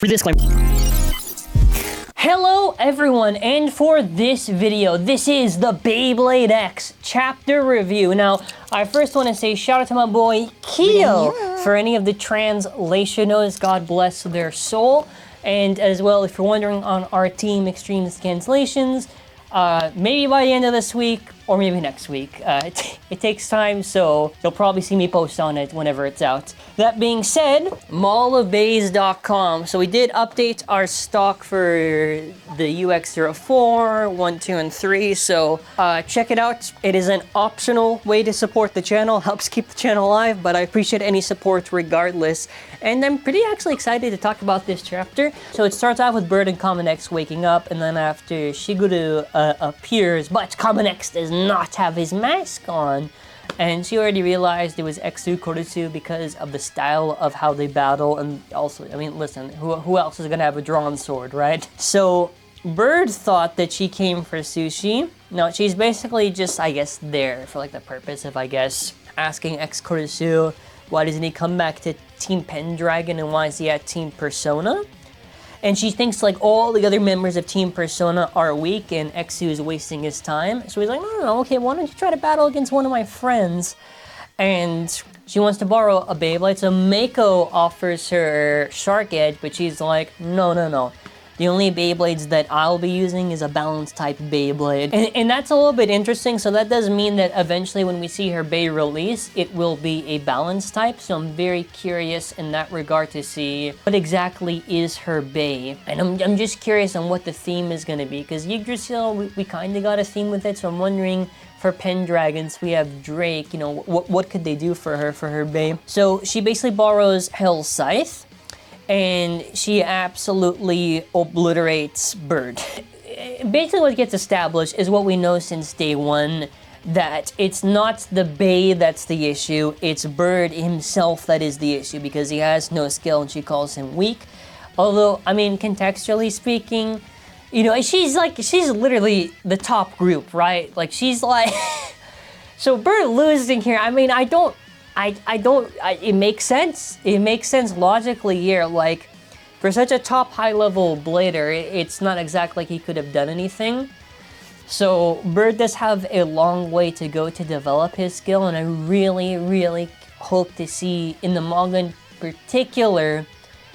Disclaimer. Hello everyone, and for this video, this is the Beyblade X chapter review. Now, I first want to say shout out to my boy Keo for any of the translation notes. God bless their soul. And as well, if you're wondering on our team Extremes Cancellations, maybe by the end of this week or maybe next week. It takes time, so you'll probably see me post on it whenever it's out. That being said, mallofbays.com. So we did update our stock for the UX04, 1, 2, and 3. So check it out. It is an optional way to support the channel. Helps keep the channel alive, but I appreciate any support regardless. And I'm pretty actually excited to talk about this chapter. So it starts off with Bird and Common X waking up, and then after Shiguru appears, but Common X does not have his mask on. And she already realized it was Exu Koritsu because of the style of how they battle, and also, I mean, listen, who else is gonna have a drawn sword, right? So Bird thought that she came for sushi. No, she's basically just, I guess, there for like the purpose of, I guess, asking X Koritsu, why doesn't he come back to Team Pendragon and why is he at Team Persona? And she thinks like all the other members of Team Persona are weak and Exu is wasting his time. So he's like, no, okay, why don't you try to battle against one of my friends? And she wants to borrow a Beyblade. So Mako offers her Shark Edge, but she's like, no. The only Beyblades that I'll be using is a balance type Beyblade. And that's a little bit interesting. So that does mean that eventually when we see her Bey release, it will be a balance type. So I'm very curious in that regard to see what exactly is her Bey. And I'm just curious on what the theme is going to be. Because Yggdrasil, we kind of got a theme with it. So I'm wondering, for Pendragons, we have Drake, you know, what could they do for her Bey? So she basically borrows Hell's Scythe. And she absolutely obliterates Bird. Basically what gets established is what we know since day one, that it's not the Bey that's the issue, it's Bird himself that is the issue because he has no skill and she calls him weak. Although, I mean, contextually speaking, you know, she's literally the top group, right? Like, she's like... So Bird losing here, I mean, it makes sense. It makes sense logically here. Like, for such a top high-level blader, it's not exactly like he could have done anything. So Bird does have a long way to go to develop his skill, and I really, really hope to see in the manga in particular,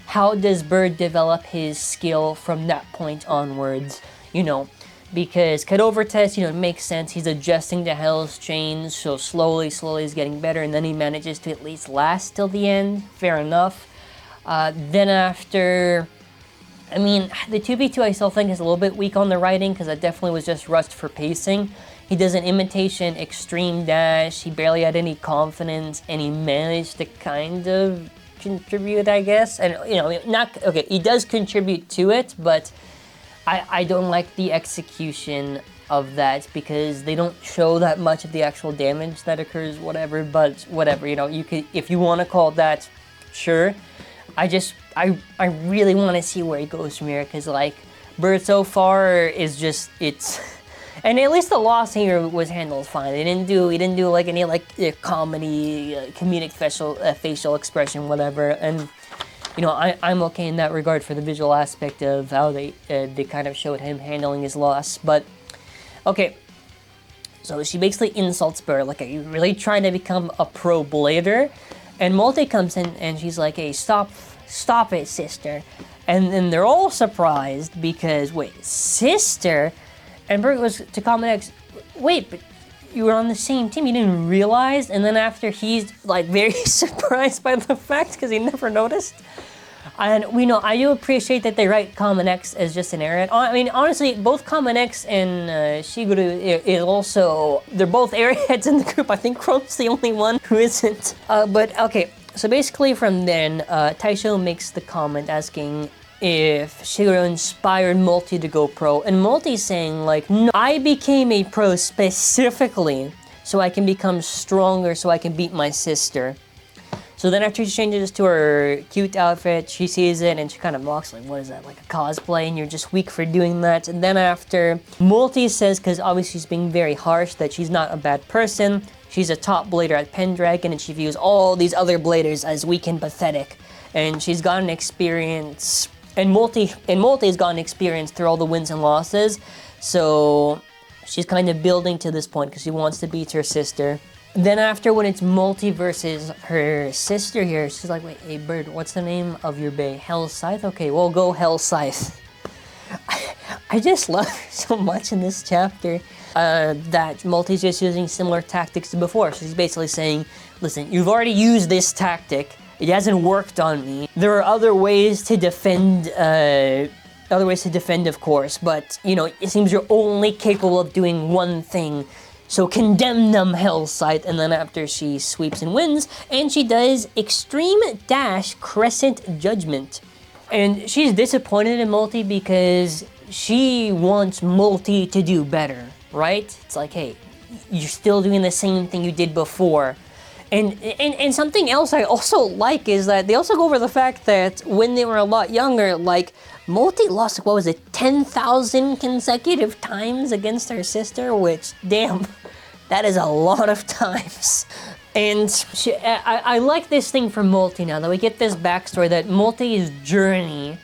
how does Bird develop his skill from that point onwards, you know. Because Cut Over Test, you know, it makes sense. He's adjusting to Hell's Chains, so slowly he's getting better, and then he manages to at least last till the end. Fair enough. Then after, I mean, the 2v2 I still think is a little bit weak on the writing, because that definitely was just rushed for pacing. He does an imitation extreme dash, he barely had any confidence, and he managed to kind of contribute, I guess. And, you know, not, okay, he does contribute to it, but I don't like the execution of that because they don't show that much of the actual damage that occurs, whatever, but whatever, you know, you could, if you want to call that, sure. I really want to see where he goes from here because, like, Bird so far is just, it's, and at least the loss here was handled fine. He didn't do like any, like, comedy, comedic facial expression, whatever, and you know, I'm okay in that regard for the visual aspect of how they kind of showed him handling his loss. But, okay, so she basically insults Bird, like, are you really trying to become a pro blader? And Multi comes in and she's like, hey, stop it, sister. And then they're all surprised because, wait, sister? And Bird goes to Common X, wait, but you were on the same team, you didn't realize? And then after he's, like, very surprised by the fact because he never noticed. And we know, I do appreciate that they write Common X as just an airhead. I mean, honestly, both Common X and Shiguru is also, they're both airheads in the group. I think Chrome's the only one who isn't. But, okay, so basically from then, Taisho makes the comment asking if Shiguru inspired Multi to go pro. And Multi's saying, like, no, I became a pro specifically so I can become stronger, so I can beat my sister. So then after she changes to her cute outfit, she sees it and she kind of mocks, like, what is that, like a cosplay, and you're just weak for doing that. And then after, Multi says, because obviously she's being very harsh, that she's not a bad person, she's a top blader at Pendragon, and she views all these other bladers as weak and pathetic. And she's gotten experience And Multi's gotten experience through all the wins and losses, so she's kind of building to this point because she wants to beat her sister. Then after, when it's Multi versus her sister here, she's like, wait, hey Bird, what's the name of your bay? Hell Scythe? Okay, we'll go Hell Scythe. I just love so much in this chapter that Multi's just using similar tactics to before. So she's basically saying, listen, you've already used this tactic. It hasn't worked on me. There are other ways to defend, of course, but, you know, it seems you're only capable of doing one thing. So condemn them, Hell Scythe. And then after, she sweeps and wins, and she does Extreme Dash Crescent Judgment. And she's disappointed in Multi because she wants Multi to do better, right? It's like, hey, you're still doing the same thing you did before. And something else I also like is that they also go over the fact that when they were a lot younger, like, Multi lost, what was it, 10,000 consecutive times against her sister, which, damn, that is a lot of times. And I like this thing from Multi now, that we get this backstory that Multi's journey,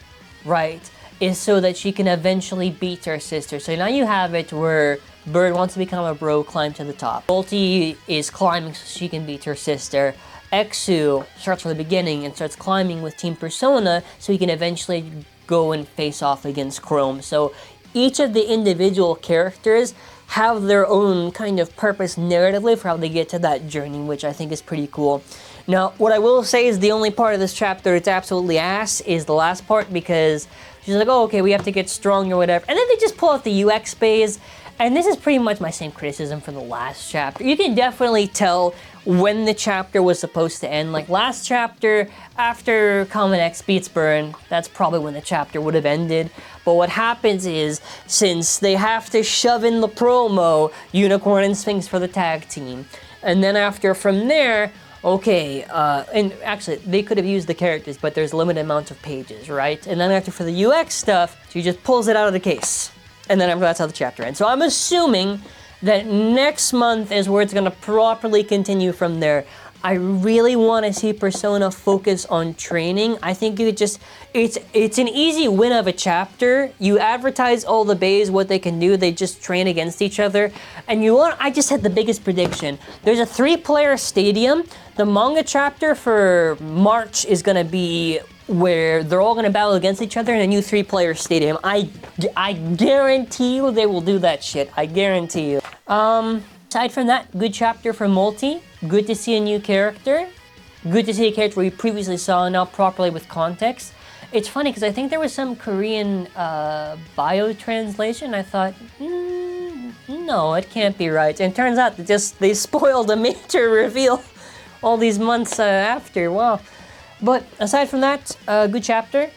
right, is so that she can eventually beat her sister. So now you have it where Bird wants to become a bro, climb to the top. Multi is climbing so she can beat her sister. Exu starts from the beginning and starts climbing with Team Persona so he can eventually go and face off against Chrome. So each of the individual characters have their own kind of purpose narratively for how they get to that journey, which I think is pretty cool. Now, what I will say is the only part of this chapter it's absolutely ass is the last part, because she's like, oh, okay, we have to get strong or whatever. And then they just pull out the UX phase. And this is pretty much my same criticism for the last chapter. You can definitely tell when the chapter was supposed to end. Like last chapter, after Common X beats Burn, that's probably when the chapter would have ended. But what happens is, since they have to shove in the promo, Unicorn and Sphinx for the tag team. And then after, from there, okay, and actually, they could have used the characters, but there's a limited amount of pages, right? And then after, for the UX stuff, she just pulls it out of the case. And then after, that's how the chapter ends. So I'm assuming that next month is where it's going to properly continue from there. I really want to see Persona focus on training. I think you could just, it's an easy win of a chapter. You advertise all the bays, what they can do. They just train against each other. And I just had the biggest prediction. There's a 3-player stadium. The manga chapter for March is going to be where they're all going to battle against each other in a new 3-player stadium. I guarantee you they will do that shit. I guarantee you. Aside from that, good chapter for Multi. Good to see a new character. Good to see a character we previously saw now properly with context. It's funny because I think there was some Korean bio translation. I thought, no, it can't be right. And it turns out that they spoiled a major reveal all these months after. Wow. But aside from that, good chapter.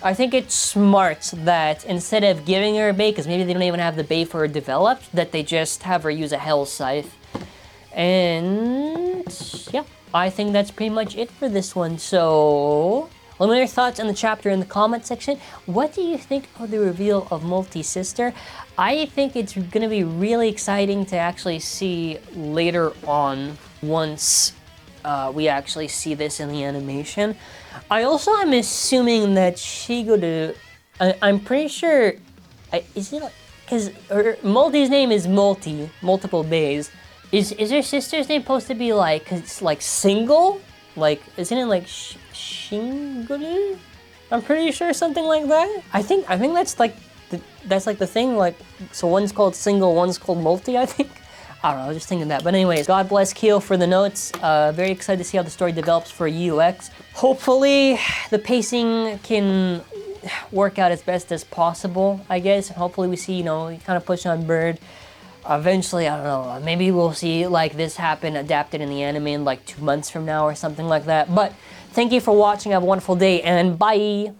I think it's smart that instead of giving her a bay, because maybe they don't even have the bay for her developed, that they just have her use a Hell Scythe. And yeah, I think that's pretty much it for this one. So let me know your thoughts on the chapter in the comment section. What do you think of the reveal of Multi's sister? I think it's going to be really exciting to actually see later on once we actually see this in the animation. I also am assuming that Shiguru, I'm pretty sure, is it, because Multi's name is multiple bays. Is her sister's name supposed to be like, it's like single? Like, isn't it like Shiguru? I'm pretty sure something like that. I think that's like the thing, like, so one's called single, one's called multi, I think. I don't know, I was just thinking that. But anyways, God bless Kyo for the notes. Very excited to see how the story develops for UX. Hopefully, the pacing can work out as best as possible, I guess. And hopefully we see, kind of push on Bird. Eventually, I don't know, maybe we'll see like this happen adapted in the anime in like 2 months from now or something like that. But thank you for watching. Have a wonderful day and bye!